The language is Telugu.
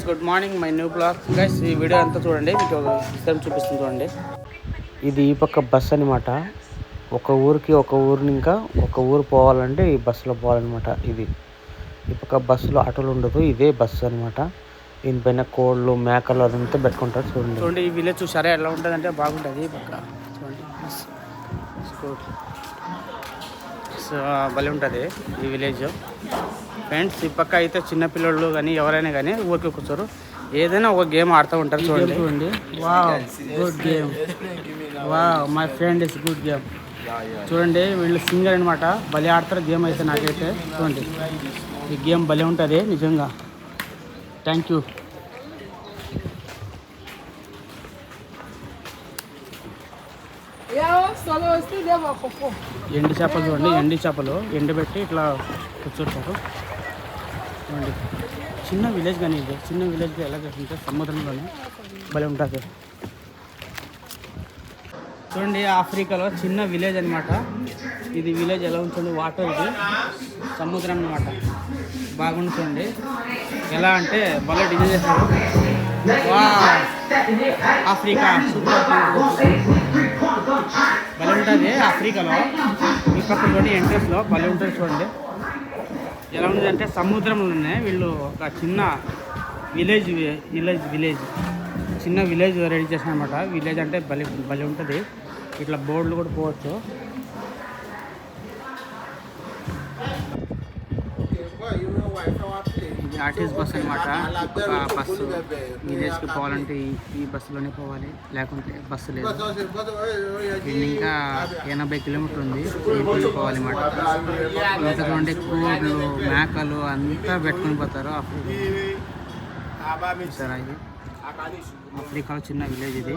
Good morning my new blog guys. ఈ వీడియో అంతా చూడండి, మీకు విషయం చూపిస్తుంది చూడండి. ఇది ఈ పక్క బస్ అనమాట. ఒక ఊరికి ఒక ఊరిని ఇంకా ఒక ఊరు పోవాలంటే ఈ బస్సులో పోవాలన్నమాట. ఇది ఈ పక్క బస్సులో ఆటోలు ఉండదు, ఇదే బస్సు అనమాట. దీనిపైన కోళ్ళు మేకలు అదంతా పెట్టుకుంటారు చూడండి. చూడండి ఈ విలేజ్ చూసారా ఎలా ఉంటుంది అంటే బాగుంటుంది. ఈ పక్క చూడండి భలే ఉంటుంది ఈ విలేజ్ ఫ్రెండ్స్. ఈ పక్క అయితే చిన్నపిల్లలు కానీ ఎవరైనా కానీ ఊరికి కూర్చోరు, ఏదైనా ఒక గేమ్ ఆడుతూ ఉంటారు చూడండి. చూడండి wow good game, wow my friend is good game. చూడండి వీళ్ళు సింగర్ అనమాట, భలే ఆడతారు గేమ్ అయితే. నాకైతే చూడండి ఈ గేమ్ భలే ఉంటుంది నిజంగా. Thank you. ఎండి చేపలు చూడండి, ఎండి చేపలు ఎండబెట్టి ఇట్లా కూర్చోటారు చూడండి. చిన్న విలేజ్ కానీ ఇది చిన్న విలేజ్లో ఎలా చేస్తుంటే సముద్రంలోనే భలే ఉంటుంది చూడండి. ఆఫ్రికాలో చిన్న విలేజ్ అనమాట ఇది. విలేజ్ ఎలా ఉంటుంది, వాటర్ ఇది సముద్రం అనమాట. బాగుంది చూడండి. ఎలా అంటే భలే డిజైన్ చేస్తారు. వా ఆఫ్రికా సూపర్ భలే ఉంటుంది ఆఫ్రికాలో. ఈ పక్కలోని ఎంట్రెన్స్లో భలే ఉంటుంది చూడండి. ఎలా ఉంది అంటే సముద్రంలోనే వీళ్ళు ఒక చిన్న విలేజ్ చిన్న విలేజ్ రెడీ చేసిన అనమాట. విలేజ్ అంటే భలే ఉంటుంది. ఇట్లా బోర్డులు కూడా పోవచ్చు. ఇది ఆర్టీసీ బస్ అనమాట. ఒక బస్సు విలేజ్కి పోవాలంటే ఈ బస్సులోనే పోవాలి, లేకుంటే బస్సు లేదు. ఇది ఇంకా 80 కిలోమీటర్ ఉంది, దీంట్లో పోవాలి అన్నమాట. ఇంకా చూడండి కోళ్ళు మేకలు అంతా పెట్టుకొని పోతారు. ఆఫ్రికా ఇది ఆఫ్రికాలో చిన్న విలేజ్ ఇది.